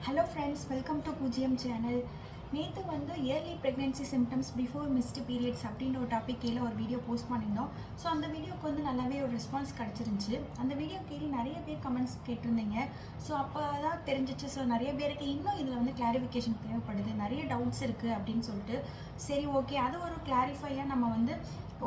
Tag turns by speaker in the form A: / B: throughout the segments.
A: Hello friends, welcome to Pujiyam channel. நேற்று வந்து early pregnancy symptoms before missed periods அப்படின்ற ஒரு டாபிக் கீழே ஒரு வீடியோ போஸ்ட் பண்ணியிருந்தோம். ஸோ அந்த வீடியோக்கு வந்து நல்லாவே ஒரு ரெஸ்பான்ஸ் கிடச்சிருந்துச்சு. அந்த வீடியோ கீழே நிறைய பேர் கமெண்ட்ஸ் கேட்டிருந்தீங்க. ஸோ அப்போ தான் தெரிஞ்சிச்சு. ஸோ நிறைய பேருக்கு இன்னும் இதில் வந்து கிளாரிஃபிகேஷன் தேவைப்படுது, நிறைய டவுட்ஸ் இருக்குது அப்படின்னு சொல்லிட்டு சரி ஓகே அது ஒரு கிளாரிஃபையாக நம்ம வந்து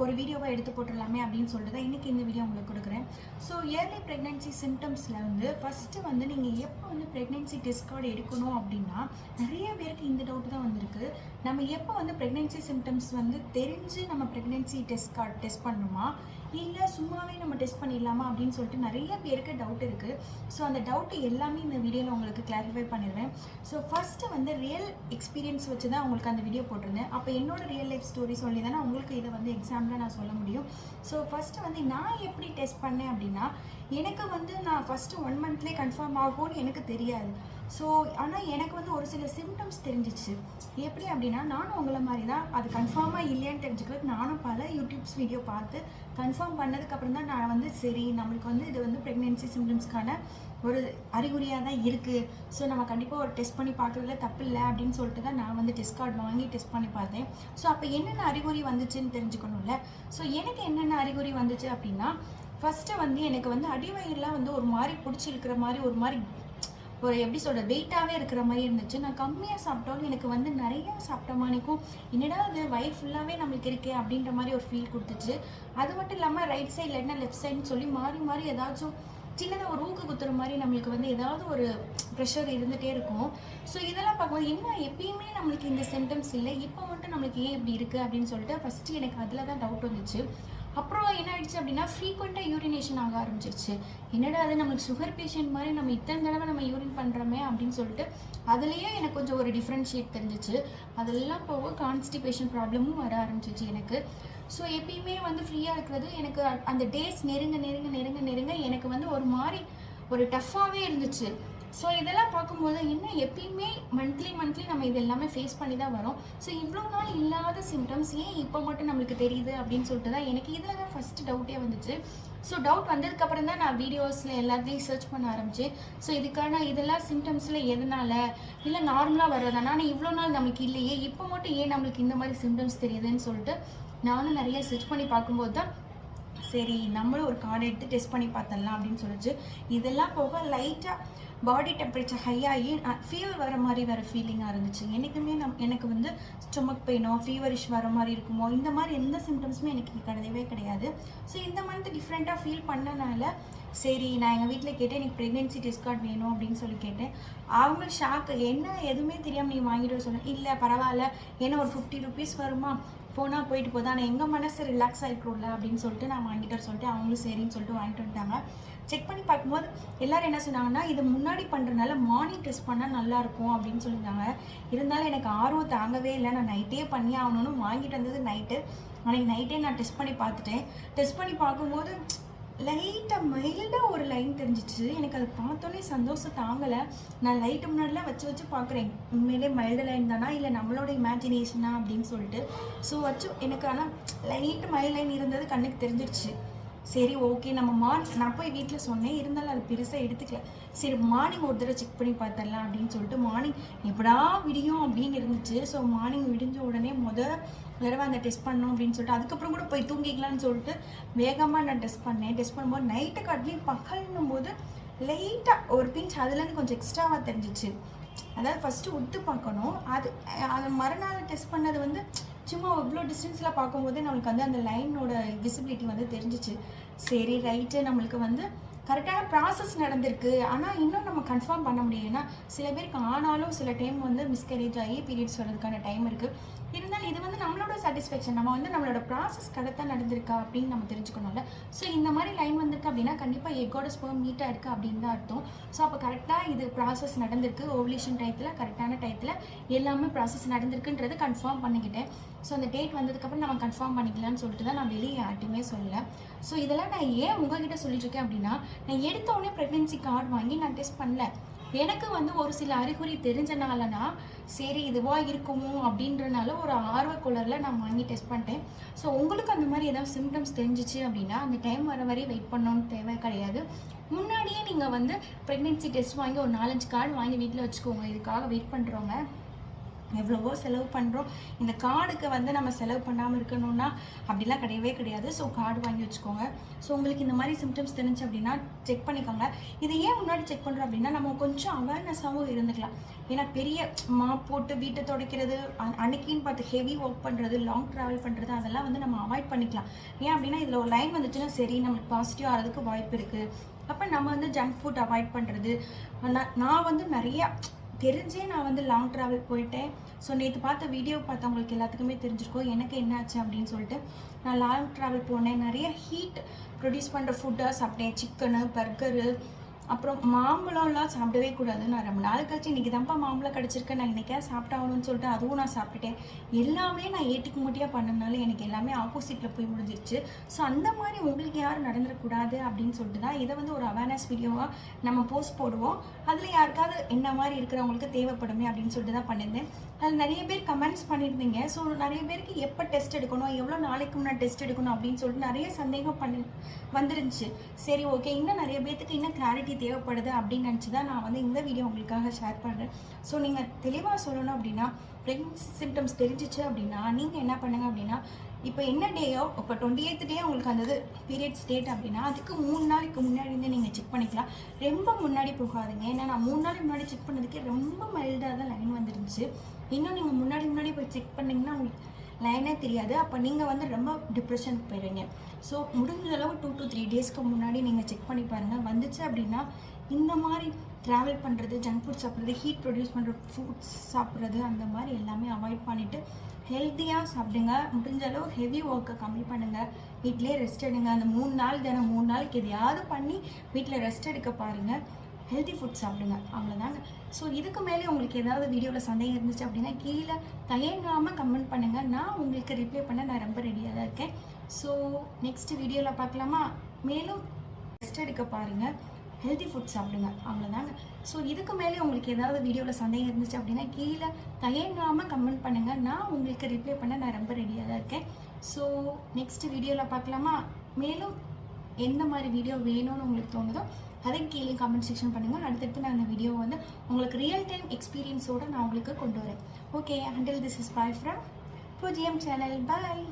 A: ஒரு வீடியோவை எடுத்து போட்டுடலாமே அப்படின்னு சொல்லிட்டு தான் இன்றைக்கி இந்த வீடியோ உங்களுக்கு கொடுக்குறேன். ஸோ இயர்லி ப்ரெக்னென்சி சிம்டம்ஸில் வந்து ஃபஸ்ட்டு வந்து நீங்கள் எப்போ வந்து ப்ரெக்னென்சி டெஸ்ட் கார்டு எடுக்கணும் அப்படின்னா நிறைய பேருக்கு இந்த டவுட் தான் வந்திருக்கு. நம்ம எப்போ வந்து ப்ரெக்னென்சி சிம்டம்ஸ் வந்து தெரிஞ்சு நம்ம ப்ரெக்னென்சி டெஸ்ட் கார்டு டெஸ்ட் பண்ணணுமா இல்லை சும்மாவே நம்ம டெஸ்ட் பண்ணிடலாமா அப்படின்னு சொல்லிட்டு நிறைய பேருக்கு டவுட் இருக்குது. ஸோ அந்த டவுட்டு எல்லாமே இந்த வீடியோவில் உங்களுக்கு கிளாரிஃபை பண்ணிடுவேன். ஸோ ஃபஸ்ட்டு வந்து ரியல் எக்ஸ்பீரியன்ஸ் வச்சு தான் உங்களுக்கு அந்த வீடியோ போட்டிருந்தேன். அப்போ என்னோட ரியல் லைஃப் ஸ்டோரி சொல்லி தானே உங்களுக்கு இதை வந்து எக்ஸாம்பிளாக நான் சொல்ல முடியும். ஸோ ஃபஸ்ட்டு வந்து நான் எப்படி டெஸ்ட் பண்ணேன் அப்படின்னா எனக்கு வந்து நான் ஃபஸ்ட்டு 1 மந்த்லேயே கன்ஃபார்ம் ஆகும்னு எனக்கு தெரியாது. ஸோ ஆனால் எனக்கு வந்து ஒரு சில சிம்டம்ஸ் தெரிஞ்சிச்சு. எப்படி அப்படின்னா நானும் உங்களை மாதிரி தான் அது கன்ஃபார்மாக இல்லையான்னு தெரிஞ்சுக்கிறது நானும் பல யூடியூப்ஸ் வீடியோ பார்த்து கன்ஃபார்ம் பண்ணதுக்கப்புறம் தான் நான் வந்து சரி நம்மளுக்கு வந்து இது வந்து ப்ரெக்னென்சி சிம்டம்ஸ்க்கான ஒரு அறிகுறியாக தான் இருக்குது. ஸோ நம்ம கண்டிப்பாக ஒரு டெஸ்ட் பண்ணி பார்க்குறதுல தப்பு இல்லை அப்படின்னு சொல்லிட்டு தான் நான் வந்து டெஸ்ட் கார்டு வாங்கி டெஸ்ட் பண்ணி பார்த்தேன். ஸோ அப்போ என்னென்ன அறிகுறி வந்துச்சுன்னு தெரிஞ்சுக்கணும்ல. ஸோ எனக்கு என்னென்ன அறிகுறி வந்துச்சு அப்படின்னா ஃபஸ்ட்டு வந்து எனக்கு வந்து அடிவயிறுலாம் வந்து ஒரு மாதிரி பிடிச்சிருக்கிற மாதிரி ஒரு மாதிரி ஒரு எப்படி சொல்கிற வெயிட்டாகவே இருக்கிற மாதிரி இருந்துச்சு. நான் கம்மியாக சாப்பிட்டாலும் எனக்கு வந்து நிறையா சாப்பிட்ட மாதிரிக்கும் என்னடா அது வயிறு ஃபுல்லாகவே நம்மளுக்கு இருக்கே அப்படின்ற மாதிரி ஒரு ஃபீல் கொடுத்துச்சு. அது மட்டும் இல்லாமல் ரைட் சைடில் என்ன லெஃப்ட் சைடுன்னு சொல்லி மாறி மாறி ஏதாச்சும் சின்னதாக ஒரு ஊக்கு குத்துற மாதிரி நம்மளுக்கு வந்து ஏதாவது ஒரு ப்ரெஷர் இருந்துகிட்டே இருக்கும். ஸோ இதெல்லாம் பார்க்கும்போது என்ன எப்பயுமே நம்மளுக்கு இந்த சிம்டம்ஸ் இல்லை, இப்போ மட்டும் நம்மளுக்கு ஏன் இப்படி இருக்குது அப்படின்னு சொல்லிட்டு ஃபஸ்ட்டு எனக்கு அதில் தான் டவுட் வந்துச்சு. அப்புறம் என்ன ஆயிடுச்சு அப்படின்னா ஃப்ரீக்வெண்ட்டாக யூரினேஷன் ஆக ஆரம்பிச்சிருச்சு. என்னடா அது நம்மளுக்கு சுகர் பேஷண்ட் மாதிரி நம்ம இத்தனை தடவை நம்ம யூரின் பண்ணுறோமே அப்படின்னு சொல்லிட்டு அதுலேயே எனக்கு கொஞ்சம் ஒரு டிஃப்ரென்ஷியேட் தெரிஞ்சிச்சு. அதெல்லாம் போக கான்ஸ்டிபேஷன் ப்ராப்ளமும் வர ஆரம்பிச்சிச்சு எனக்கு. ஸோ எப்பயுமே வந்து ஃப்ரீயாக இருக்கிறது எனக்கு அந்த டேஸ் நெருங்க நெருங்க நெருங்க நெருங்க எனக்கு வந்து ஒரு மாதிரி ஒரு டஃப்பாகவே இருந்துச்சு. ஸோ இதெல்லாம் பார்க்கும்போது என்ன எப்பயுமே மந்த்லி நம்ம இது எல்லாமே ஃபேஸ் பண்ணி தான் வரோம். ஸோ இவ்வளோ நாள் இல்லாத சிம்டம்ஸ் ஏன் இப்போ மட்டும் நம்மளுக்கு தெரியுது அப்படின்னு சொல்லிட்டு தான் எனக்கு இதில் தான் ஃபஸ்ட்டு டவுட்டே வந்துச்சு. ஸோ டவுட் வந்ததுக்கப்புறம் தான் நான் வீடியோஸில் எல்லாத்தையும் சர்ச் பண்ண ஆரம்பித்தேன். ஸோ இதுக்கான இதெல்லாம் சிம்டம்ஸில் எதனால் இல்லை நார்மலாக வர்றதானா ஆனால் இவ்வளோ நாள் நம்மளுக்கு இல்லையே இப்போ மட்டும் ஏன் நம்மளுக்கு இந்த மாதிரி சிம்டம்ஸ் தெரியுதுன்னு சொல்லிட்டு நானும் நிறைய சர்ச் பண்ணி பார்க்கும்போது தான் சரி நம்மளும் ஒரு கார்டு எடுத்து டெஸ்ட் பண்ணி பார்த்தலாம் அப்படின்னு சொல்லிச்சு. இதெல்லாம் போக லைட்டாக பாடி டெம்பரேச்சர் ஹையாகி ஃபீவர் வர மாதிரி வர ஃபீலிங்காக இருந்துச்சு. என்றைக்குமே எனக்கு வந்து ஸ்டொமக் பெயினோ ஃபீவரிஷ் வர மாதிரி இருக்குமோ இந்த மாதிரி எந்த சிம்டம்ஸுமே எனக்கு கிடையவே கிடையாது. ஸோ இந்த மந்த் டிஃப்ரெண்ட்டாக ஃபீல் பண்ணனால சரி நான் எங்கள் வீட்டில் கேட்டேன் எனக்கு ப்ரெக்னென்சி டெஸ்ட் கார்டு வேணும் அப்படின்னு சொல்லி கேட்டேன். அவங்க ஷாக்கு என்ன எதுவுமே தெரியாமல் நீ வாங்கிட்டு சொன்னேன். இல்லை பரவாயில்ல ஏன்னா ஒரு 50 ருபீஸ் வருமா போனால் போயிட்டு போதா ஆனால் எங்கள் மனசு ரிலாக்ஸ் ஆகிருக்கும்ல அப்படின்னு சொல்லிட்டு நான் வாங்கிட்டு சொல்லிட்டு அவங்களும் சரின்னு சொல்லிட்டு வாங்கிட்டு வந்துட்டாங்க. செக் பண்ணி பார்க்கும்போது எல்லோரும் என்ன சொன்னாங்கன்னா இது முன்னாடி பண்ணுறதுனால மார்னிங் டெஸ்ட் பண்ணால் நல்லாயிருக்கும் அப்படின்னு சொல்லியிருந்தாங்க. இருந்தாலும் எனக்கு ஆர்வம் தாங்கவே இல்லை. நான் நைட்டே பண்ணி ஆகணும்னு வாங்கிட்டு வந்தது நைட்டு. அன்றைக்கி நைட்டே நான் டெஸ்ட் பண்ணி பார்த்துட்டேன். டெஸ்ட் பண்ணி பார்க்கும்போது லைட்டாக மைல்டாக ஒரு லைன் தெரிஞ்சிச்சு. எனக்கு அது பார்த்தோன்னே சந்தோஷம் தாங்கலை. நான் லைட்டு முன்னாடிலாம் வச்சு பார்க்குறேன் உண்மையிலே மைல்டு லைன் தானா இல்லை நம்மளோட இமேஜினேஷனா அப்படின்னு சொல்லிட்டு. ஸோ வச்சு எனக்கு ஆனால் லைட்டு மைல்டு லைன் இருந்தது கண்ணுக்கு தெரிஞ்சிருச்சு. சரி ஓகே நம்ம நான் போய் வீட்டில் சொன்னேன். இருந்தாலும் அது பெருசாக எடுத்துக்கல. சரி மார்னிங் ஒரு தடவை செக் பண்ணி பார்த்துடலாம் அப்படின்னு சொல்லிட்டு மார்னிங் எப்படா விடியும் அப்படின்னு இருந்துச்சு. ஸோ மார்னிங் விடிஞ்ச உடனே தடவை அந்த டெஸ்ட் பண்ணோம் அப்படின்னு சொல்லிட்டு அதுக்கப்புறம் கூட போய் தூங்கிக்கலான்னு சொல்லிட்டு வேகமாக நான் டெஸ்ட் பண்ணேன். டெஸ்ட் பண்ணும்போது நைட்டுக்கு அட்லீஸ்ட் பகல்னும் போது லைட்டாக ஒரு பிஞ்ச் அதுலேருந்து கொஞ்சம் எக்ஸ்ட்ராவாக தெரிஞ்சிச்சு. அதாவது ஃபஸ்ட்டு உத்து பார்க்கணும். அது மறுநாள் டெஸ்ட் பண்ணது வந்து சும்மா இவ்வளோ டிஸ்டன்ஸில் பார்க்கும்போது நம்மளுக்கு வந்து அந்த லைனோட விசிபிலிட்டி வந்து தெரிஞ்சிச்சு. சரி ரைட்டு நம்மளுக்கு வந்து கரெக்டான ப்ராசஸ் நடந்திருக்கு. ஆனால் இன்னும் நம்ம கன்ஃபார்ம் பண்ண முடியும். ஏன்னா சில பேருக்கு ஆனாலும் சில டைம் வந்து மிஸ்கரேஜ் ஆகி பீரியட்ஸ் வர்றதுக்கான டைம் இருக்குது. இருந்தாலும் இது வந்து நம்மளோட சாட்டிஸ்ஃபேக்ஷன். நம்ம வந்து நம்மளோட ப்ராசஸ் கரெக்டாக நடந்திருக்கா அப்படின்னு நம்ம தெரிஞ்சுக்கணும்ல. ஸோ இந்த மாதிரி லைன் வந்திருக்கு அப்படின்னா கண்டிப்பாக எக்கோட ஸ்பெர்ம் நீட்டாக இருக்குது அப்படின்னு தான் அர்த்தம். ஸோ அப்போ கரெக்டாக இது ப்ராசஸ் நடந்திருக்கு. ஓவலேஷன் டயத்தில் கரெக்டான டயத்தில் எல்லாமே ப்ராசஸ் நடந்திருக்குன்றது கன்ஃபார்ம் பண்ணிக்கிட்டேன். ஸோ அந்த டேட் வந்ததுக்கப்புறம் நம்ம கன்ஃபார்ம் பண்ணிக்கலான்னு சொல்லிட்டு தான் நான் வெளியே யார்ட்டையுமே சொல்லலை. ஸோ இதெல்லாம் நான் ஏன் உங்ககிட்ட சொல்லிட்டுருக்கேன் அப்படின்னா நான் எடுத்த உடனே ப்ரெக்னென்சி கார்டு வாங்கி நான் டெஸ்ட் பண்ணல. எனக்கு வந்து ஒரு சில அறிகுறி தெரிஞ்சனாலனா சரி இதுவா இருக்குமோ அப்படின்றனால ஒரு ஆர்வக்குள்ளரில் நான் வாங்கி டெஸ்ட் பண்ணிட்டேன். ஸோ உங்களுக்கு அந்த மாதிரி ஏதாவது சிம்டம்ஸ் தெரிஞ்சிச்சு அப்படின்னா அந்த டைம் வர வரை வெயிட் பண்ணணும்னு தேவை கிடையாது. முன்னாடியே நீங்கள் வந்து ப்ரெக்னென்சி டெஸ்ட் வாங்கி ஒரு 4-5 கார்டு வாங்கி வீட்டில் வச்சுக்கோங்க. இதுக்காக வெயிட் பண்ணுறவங்க எவ்வளவோ செலவு பண்ணுறோம். இந்த கார்டுக்கு வந்து நம்ம செலவு பண்ணாமல் இருக்கணும்னா அப்படிலாம் கிடையவே கிடையாது. ஸோ கார்டு வாங்கி வச்சுக்கோங்க. ஸோ உங்களுக்கு இந்த மாதிரி சிம்டம்ஸ் தெரிஞ்சு அப்படின்னா செக் பண்ணிக்கோங்க. இது ஏன் முன்னாடி செக் பண்ணுறோம் அப்படின்னா நம்ம கொஞ்சம் அவேர்னஸாகவும் இருந்துக்கலாம். ஏன்னா பெரிய மாப் போட்டு வீட்டை துடைக்கிறது, அன்னைக்கின்னு பார்த்து ஹெவி ஒர்க் பண்ணுறது, லாங் ட்ராவல் பண்ணுறது அதெல்லாம் வந்து நம்ம அவாய்ட் பண்ணிக்கலாம். ஏன் அப்படின்னா இதில் ஒரு லைன் வந்துச்சுன்னா சரி நம்மளுக்கு பாசிட்டிவ் ஆகிறதுக்கு வாய்ப்பு இருக்குது. அப்போ நம்ம வந்து ஜங்க் ஃபுட் அவாய்ட் பண்ணுறது. நான் வந்து நிறையா தெரிஞ்சே நான் வந்து லாங் ட்ராவல் போயிட்டேன். ஸோ நேற்று பார்த்த வீடியோ பார்த்தவங்களுக்கு எல்லாத்துக்குமே தெரிஞ்சிருக்கும் எனக்கு என்னாச்சு அப்படின்னு சொல்லிட்டு. நான் லாங் ட்ராவல் போனேன், நிறைய ஹீட் ப்ரொடியூஸ் பண்ணுற ஃபுட்டாக சாப்பிட்டேன். சிக்கனு, பர்கரு, அப்புறம் மாம்பழம்லாம் சாப்பிடவே கூடாது. நான் ரொம்ப நாள் கழிச்சு இன்றைக்கி தான்ப்பா மாம்பழம் கிடச்சிருக்கேன், நான் இன்றைக்கே சாப்பிட்டாகணும்னு சொல்லிட்டு அதுவும் நான் சாப்பிட்டுட்டேன். எல்லாமே நான் ஏட்டுக்கு முட்டியாக பண்ணனால எனக்கு எல்லாமே ஆப்போசிட்டில் போய் முடிஞ்சிருச்சு. ஸோ அந்த மாதிரி உங்களுக்கு யாரும் நடந்துடக்கூடாது அப்படின்னு சொல்லிட்டு தான் இதை வந்து ஒரு அவேர்னஸ் வீடியோவாக நம்ம போஸ்ட் போடுவோம். அதில் யாருக்காவது என்ன மாதிரி இருக்கிறவங்களுக்கு தேவைப்படுமே அப்படின்னு சொல்லிட்டு தான் பண்ணியிருந்தேன். அதில் நிறைய பேர் கமெண்ட்ஸ் பண்ணியிருந்தீங்க. ஸோ நிறைய பேருக்கு எப்போ டெஸ்ட் எடுக்கணும், எவ்வளோ நாளைக்கு முன்னாடி டெஸ்ட் எடுக்கணும் அப்படின்னு சொல்லிட்டு நிறைய சந்தேகம் வந்துருந்துச்சு. சரி ஓகே, இன்னும் நிறைய பேர்த்துக்கு இன்னும் கிளாரிட்டி தேவைப்படுது அப்படின்னு நினச்சி தான் நான் வந்து இந்த வீடியோ உங்களுக்காக ஷேர் பண்ணுறேன். ஸோ நீங்கள் தெளிவாக சொல்லணும் அப்படின்னா ப்ரெக்னன்சி சிம்டம்ஸ் தெரிஞ்சிச்சு அப்படின்னா நீங்கள் என்ன பண்ணுங்கள் அப்படின்னா இப்போ என்ன டேயோ, இப்போ 28th டே உங்களுக்கு அந்த பீரியட்ஸ் டேட் அப்படின்னா அதுக்கு 3 நாளைக்கு முன்னாடி நீங்கள் செக் பண்ணிக்கலாம். ரொம்ப முன்னாடி போகாதுங்க. ஏன்னா நான் 3 நாளைக்கு முன்னாடி செக் பண்ணதுக்கே ரொம்ப மைல்டாக தான் லைன் வந்துருந்துச்சு. இன்னும் நீங்கள் முன்னாடி போய் செக் பண்ணிங்கன்னா உங்களுக்கு லைனே தெரியாது. அப்போ நீங்கள் வந்து ரொம்ப டிப்ரெஷனுக்கு போயிடுவீங்க. ஸோ முடிஞ்ச அளவு 2 to 3 டேஸ்க்கு முன்னாடி நீங்கள் செக் பண்ணி பாருங்கள். வந்துச்சு அப்படின்னா இந்த மாதிரி ட்ராவல் பண்ணுறது, ஜங்க் ஃபுட் சாப்பிட்றது, ஹீட் ப்ரொடியூஸ் பண்ணுற ஃபுட்ஸ் சாப்பிட்றது அந்த மாதிரி எல்லாமே அவாய்ட் பண்ணிவிட்டு ஹெல்த்தியாக சாப்பிடுங்க. முடிஞ்ச அளவு ஹெவி ஒர்க்கை கம்மி பண்ணுங்கள். வீட்டிலே ரெஸ்ட் எடுங்க. அந்த 3 நாள் தானே, 3 நாளைக்கு எதையாவது பண்ணி வீட்டில் ரெஸ்ட் எடுக்க பாருங்கள். ஹெல்த்தி ஃபுட் சாப்பிடுங்க, அவ்வளோதாங்க. ஸோ இதுக்கு மேலே உங்களுக்கு ஏதாவது வீடியோவில் சந்தேகம் இருந்துச்சு அப்படின்னா கீழே தயங்காமல் கமெண்ட் பண்ணுங்கள். நான் உங்களுக்கு ரிப்ளை பண்ண நான் ரொம்ப ரெடியாக தான் இருக்கேன். ஸோ நெக்ஸ்ட் வீடியோவில் பார்க்கலாமா? மேலும் ரெஸ்ட் எடுக்க பாருங்கள், ஹெல்த்தி ஃபுட் சாப்பிடுங்க, அவ்வளோதாங்க. ஸோ இதுக்கு மேலே உங்களுக்கு ஏதாவது வீடியோவில் சந்தேகம் இருந்துச்சு அப்படின்னா கீழே தயங்காமல் கமெண்ட் பண்ணுங்கள். நான் உங்களுக்கு ரிப்ளை பண்ண நான் ரொம்ப ரெடியாக தான் இருக்கேன். ஸோ நெக்ஸ்ட் வீடியோவில் பார்க்கலாமா? மேலும் எந்த மாதிரி வீடியோ வேணும்னு உங்களுக்கு தோணுதோ அதை கீழே கமெண்ட் செக்ஷன் பண்ணுங்கள். அடுத்தடுத்து நான் அந்த வீடியோ வந்து உங்களுக்கு ரியல் டைம் எக்ஸ்பீரியன்ஸோடு நான் உங்களுக்கு கொண்டு வரேன். Okay, until this is bye from Pujiyam channel. Bye.